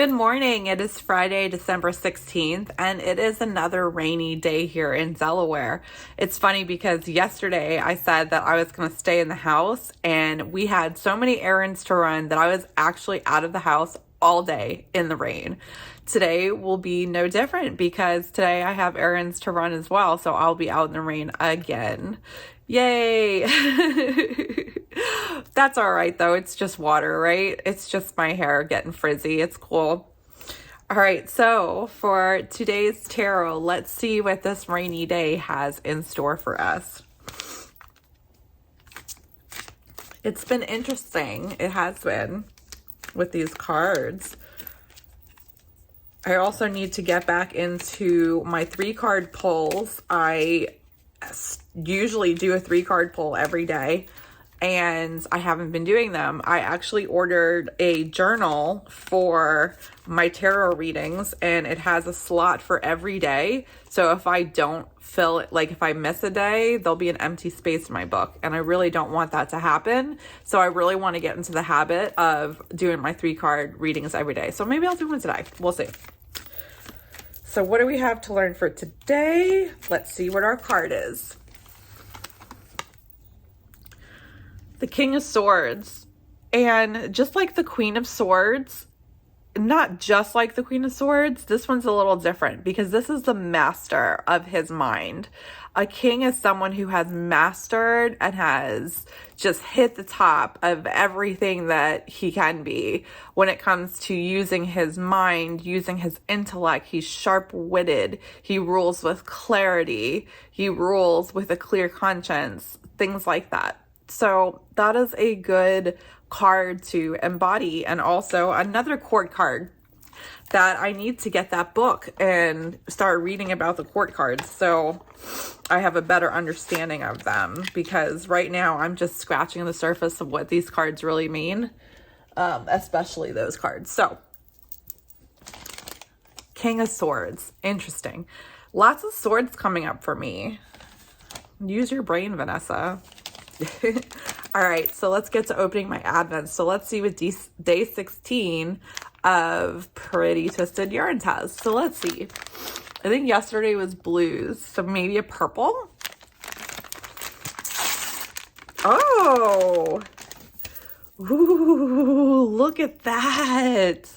Good morning. It is Friday, December 16th, and it is another rainy day here in Delaware. It's funny because yesterday I said that I was going to stay in the house, and we had so many errands to run that I was actually out of the house all day in the rain. Today will be no different because today I have errands to run as well, so I'll be out in the rain again. Yay! That's all right though. It's just water, right? It's just my hair getting frizzy. It's cool. All right, so for today's tarot, let's see what this rainy day has in store for us. It's been interesting. It has been with these cards. I also need to get back into my 3-card pulls. I usually do a 3-card pull every day, and I haven't been doing them. I actually ordered a journal for my tarot readings, and it has a slot for every day. So if I don't fill it, like if I miss a day, there'll be an empty space in my book, and I really don't want that to happen. So I really want to get into the habit of doing my 3-card readings every day. So maybe I'll do one today. We'll see. So what do we have to learn for today? Let's see what our card is. The King of Swords. And just like the Queen of Swords, not just like the Queen of Swords, this one's a little different because this is the master of his mind. A king is someone who has mastered and has just hit the top of everything that he can be when it comes to using his mind, using his intellect. He's sharp-witted. He rules with clarity. He rules with a clear conscience, things like that. So that is a good card to embody. And also another court card that I need to get that book and start reading about the court cards so I have a better understanding of them, because right now I'm just scratching the surface of what these cards really mean, especially those cards. So King of Swords, interesting. Lots of swords coming up for me. Use your brain, Vanessa. All right, so let's get to opening my advents. So let's see what day 16 of Pretty Twisted Yarns has. So let's see. I think yesterday was blues, so maybe a purple. Oh, ooh, look at that.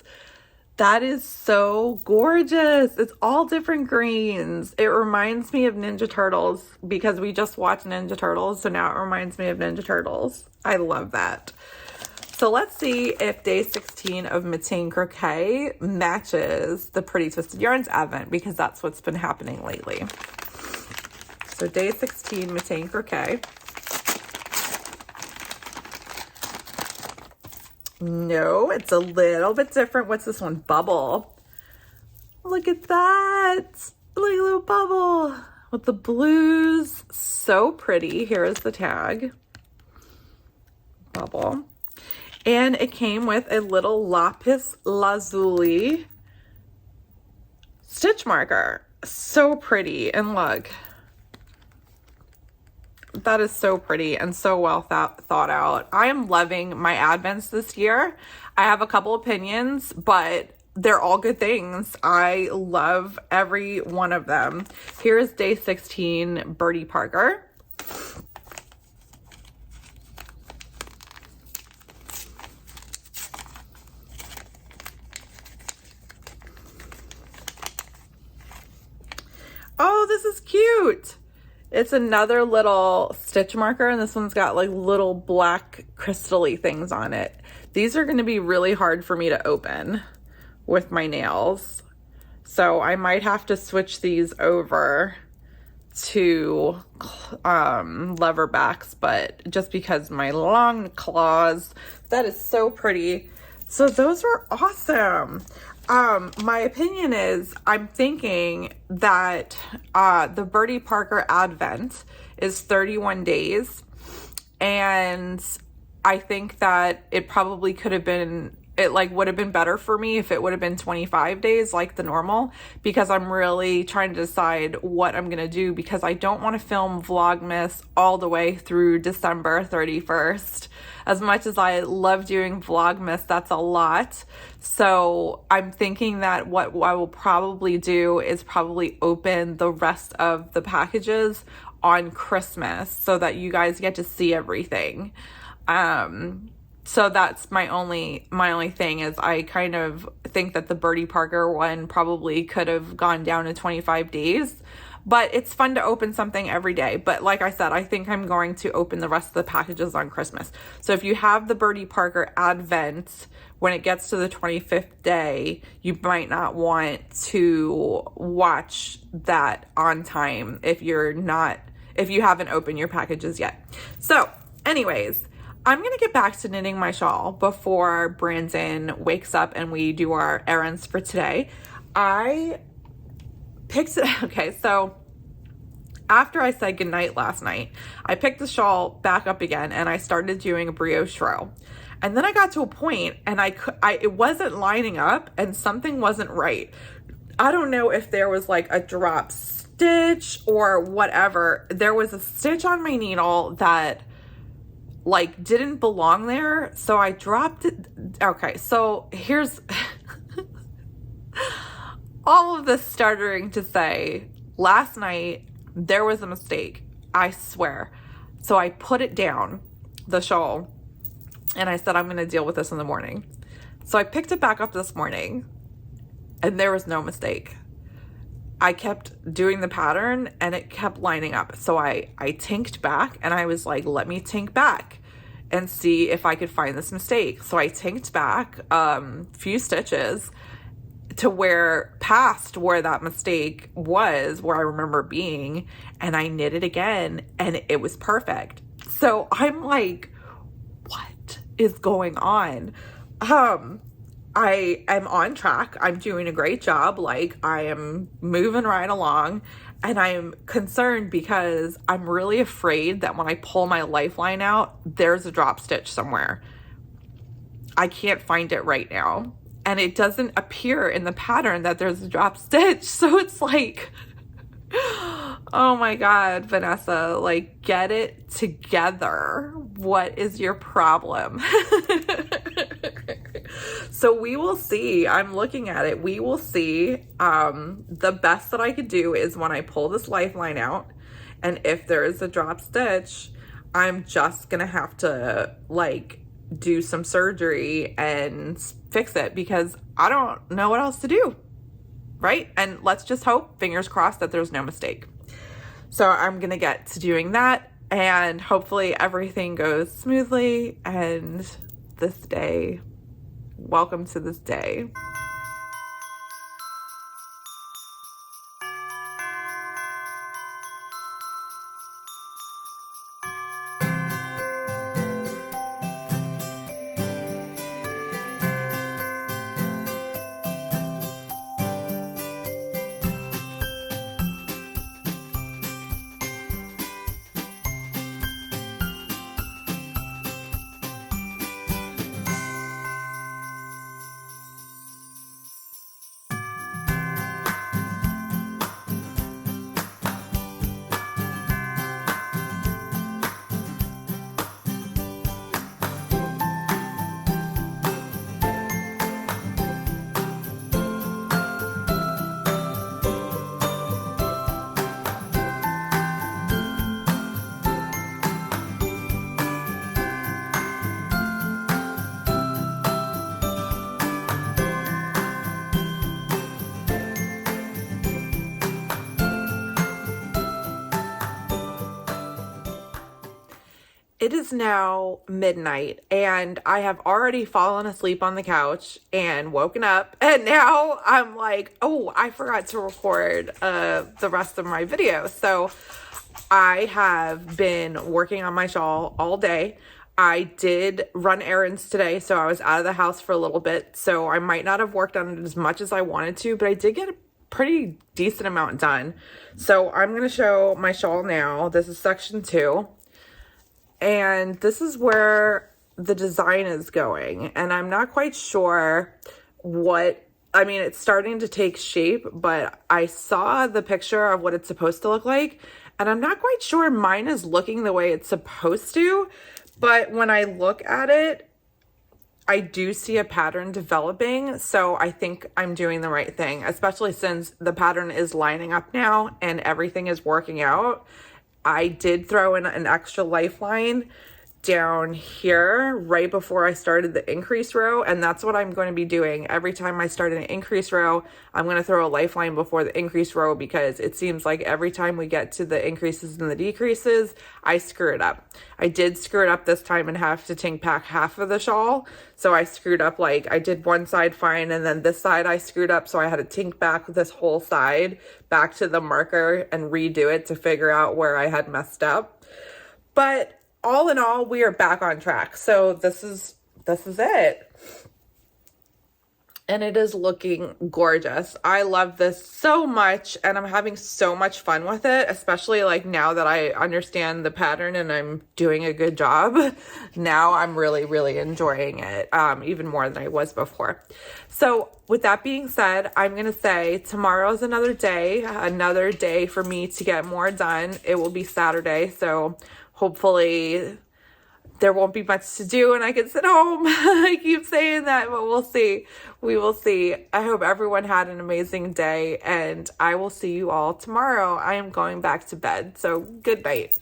That is so gorgeous. It's all different greens. It reminds me of Ninja Turtles because we just watched Ninja Turtles. So now it reminds me of Ninja Turtles. I love that. So let's see if day 16 of Matane Croquet matches the Pretty Twisted Yarns Advent, because that's what's been happening lately. So day 16, Matane Croquet. No, it's a little bit different. What's this one? Bubble. Look at that. Look at a little bubble with the blues. So pretty. Here is the tag. Bubble. And it came with a little lapis lazuli stitch marker. So pretty. And look. That is so pretty and so well thought out. I am loving my advents this year. I have a couple opinions, but they're all good things. I love every one of them. Here's day 16, Birdie Parker. Oh, this is cute. It's another little stitch marker, and this one's got like little black crystal-y things on it. These are going to be really hard for me to open with my nails. So I might have to switch these over to lever backs, but just because my long claws, that is so pretty. So those were awesome. My opinion is I'm thinking that the Birdie Parker Advent is 31 days, and I think that it probably could have been it like would have been better for me if it would have been 25 days like the normal, because I'm really trying to decide what I'm gonna do, because I don't want to film Vlogmas all the way through December 31st. As much as I love doing Vlogmas, that's a lot. So I'm thinking that what I will probably do is probably open the rest of the packages on Christmas so that you guys get to see everything. So that's my only thing, is I kind of think that the Birdie Parker one probably could have gone down to 25 days, but it's fun to open something every day. But like I said, I think I'm going to open the rest of the packages on Christmas. So if you have the Birdie Parker Advent, when it gets to the 25th day, you might not want to watch that on time if you haven't opened your packages yet. So anyways, I'm going to get back to knitting my shawl before Brandon wakes up and we do our errands for today. Okay, so after I said goodnight last night, I picked the shawl back up again and I started doing a brioche row. And then I got to a point and it wasn't lining up and something wasn't right. I don't know if there was like a drop stitch or whatever. There was a stitch on my needle that like didn't belong there, so I dropped it. Okay, so here's all of this stuttering to say, last night there was a mistake, I swear. So I put it down, the shawl, and I said I'm going to deal with this in the morning. So I picked it back up this morning and there was no mistake. I kept doing the pattern and it kept lining up. So I tinked back and I was like, let me tink back and see if I could find this mistake. So I tinked back few stitches to past where that mistake was, where I remember being, and I knit it again and it was perfect. So I'm like, what is going on? I am on track. I'm doing a great job. Like, I am moving right along, and I'm concerned because I'm really afraid that when I pull my lifeline out, there's a drop stitch somewhere. I can't find it right now, and it doesn't appear in the pattern that there's a drop stitch. So it's like, oh my God, Vanessa, like, get it together. What is your problem? So we will see. I'm looking at it. We will see. The best that I could do is when I pull this lifeline out, and if there is a drop stitch, I'm just gonna have to like do some surgery and fix it, because I don't know what else to do, right? And let's just hope, fingers crossed, that there's no mistake. So I'm gonna get to doing that, and hopefully everything goes smoothly, and this day, welcome to this day. It is now midnight and I have already fallen asleep on the couch and woken up, and now I'm like, oh, I forgot to record the rest of my video. So I have been working on my shawl all day. I did run errands today, so I was out of the house for a little bit, so I might not have worked on it as much as I wanted to, but I did get a pretty decent amount done. So I'm going to show my shawl now. This is section 2. And this is where the design is going, and I'm not quite sure what, I mean, it's starting to take shape, but I saw the picture of what it's supposed to look like, and I'm not quite sure mine is looking the way it's supposed to, but when I look at it, I do see a pattern developing, so I think I'm doing the right thing, especially since the pattern is lining up now and everything is working out. I did throw in an extra lifeline down here right before I started the increase row, and that's what I'm going to be doing. Every time I start an increase row, I'm going to throw a lifeline before the increase row, because it seems like every time we get to the increases and the decreases, I screw it up. I did screw it up this time and have to tank pack half of the shawl, so I screwed up, like I did one side fine, and then this side I screwed up, so I had to tank back this whole side back to the marker and redo it to figure out where I had messed up. But all in all, we are back on track. So this is it. And it is looking gorgeous. I love this so much, and I'm having so much fun with it, especially like now that I understand the pattern and I'm doing a good job. Now I'm really, really enjoying it, even more than I was before. So with that being said, I'm going to say tomorrow's another day for me to get more done. It will be Saturday, so hopefully there won't be much to do and I can sit home. I keep saying that, but we'll see. We will see. I hope everyone had an amazing day, and I will see you all tomorrow. I am going back to bed, so good night.